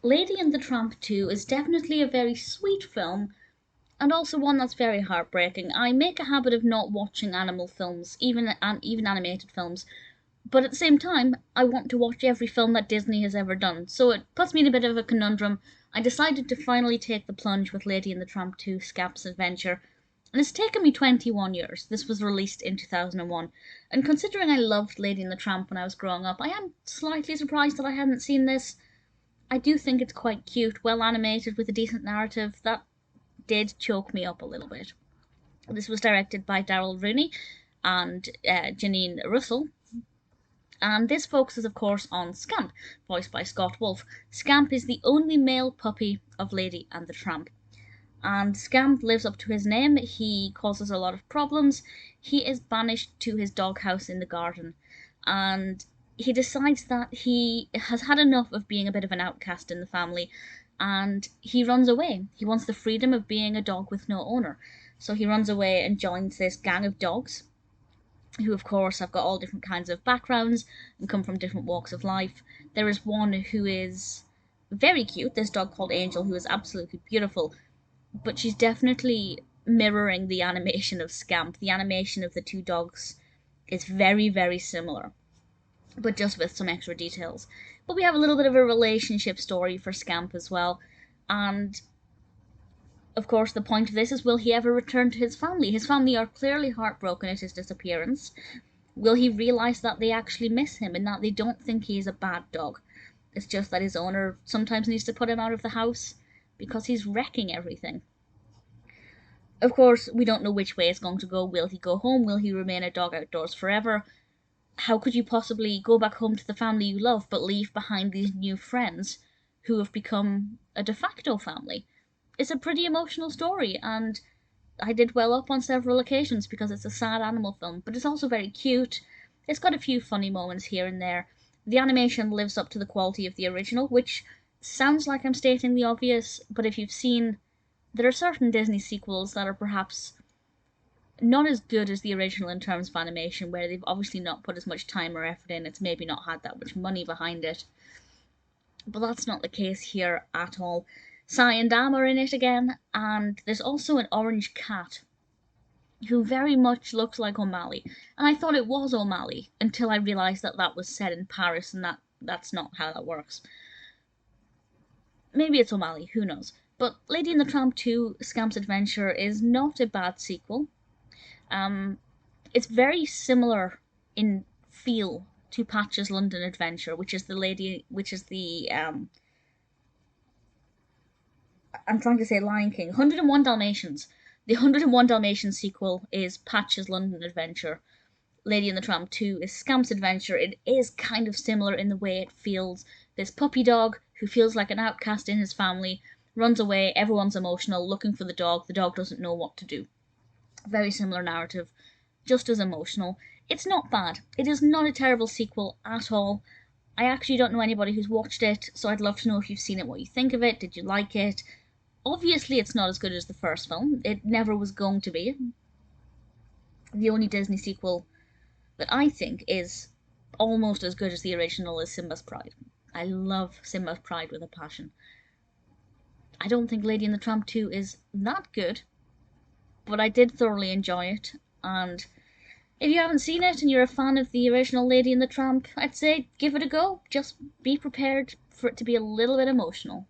Lady and the Tramp 2 is definitely a very sweet film, and also one that's very heartbreaking. I make a habit of not watching animal films, even animated films, but at the same time, I want to watch every film that Disney has ever done, so it puts me in a bit of a conundrum. I decided to finally take the plunge with Lady and the Tramp 2 Scamp's Adventure, and it's taken me 21 years. This was released in 2001, and considering I loved Lady and the Tramp when I was growing up, I am slightly surprised that I hadn't seen this. I do think it's quite cute, well animated with a decent narrative. That did choke me up a little bit. This was directed by Daryl Rooney and Janine Russell, and this focuses, of course, on Scamp, voiced by Scott Wolf. Scamp is the only male puppy of Lady and the Tramp, and Scamp lives up to his name. He causes a lot of problems. He is banished to his doghouse in the garden, and he decides that he has had enough of being a bit of an outcast in the family, and he runs away. He wants the freedom of being a dog with no owner. So he runs away and joins this gang of dogs, who of course have got all different kinds of backgrounds and come from different walks of life. There is one who is very cute, this dog called Angel, who is absolutely beautiful, but she's definitely mirroring the animation of Scamp. The animation of the two dogs is very, very similar, but just with some extra details. But we have a little bit of a relationship story for Scamp as well, and of course the point of this is, will he ever return to his family? His family are clearly heartbroken at his disappearance. Will he realise that they actually miss him and that they don't think he is a bad dog? It's just that his owner sometimes needs to put him out of the house because he's wrecking everything. Of course, we don't know which way it's going to go. Will he go home? Will he remain a dog outdoors forever? How could you possibly go back home to the family you love but leave behind these new friends who have become a de facto family? It's a pretty emotional story, and I did well up on several occasions because it's a sad animal film, but it's also very cute. It's got a few funny moments here and there. The animation lives up to the quality of the original, which sounds like I'm stating the obvious, but if you've seen, there are certain Disney sequels that are perhaps not as good as the original in terms of animation, where they've obviously not put as much time or effort in. It's maybe not had that much money behind it, but that's not the case here at all. Cy and Dam are in it again, and there's also an orange cat who very much looks like O'Malley, and I thought it was O'Malley until I realised that that was set in Paris, and that's not how that works. Maybe it's O'Malley, who knows. But Lady and the Tramp 2 Scamp's Adventure is not a bad sequel. It's very similar in feel to Patch's London Adventure, which is the I'm trying to say Lion King. 101 Dalmatians. The 101 Dalmatians sequel is Patch's London Adventure. Lady and the Tramp 2 is Scamp's Adventure. It is kind of similar in the way it feels. This puppy dog who feels like an outcast in his family runs away, everyone's emotional, looking for the dog doesn't know what to do. Very similar narrative, just as emotional. It's not bad. It is not a terrible sequel at all. I actually don't know anybody who's watched it, so I'd love to know if you've seen it, what you think of it. Did you like it? Obviously, it's not as good as the first film. It never was going to be. The only Disney sequel that I think is almost as good as the original is Simba's Pride. I love Simba's Pride with a passion. I don't think Lady and the Tramp 2 is that good, but I did thoroughly enjoy it, and if you haven't seen it and you're a fan of the original Lady and the Tramp, I'd say give it a go. Just be prepared for it to be a little bit emotional.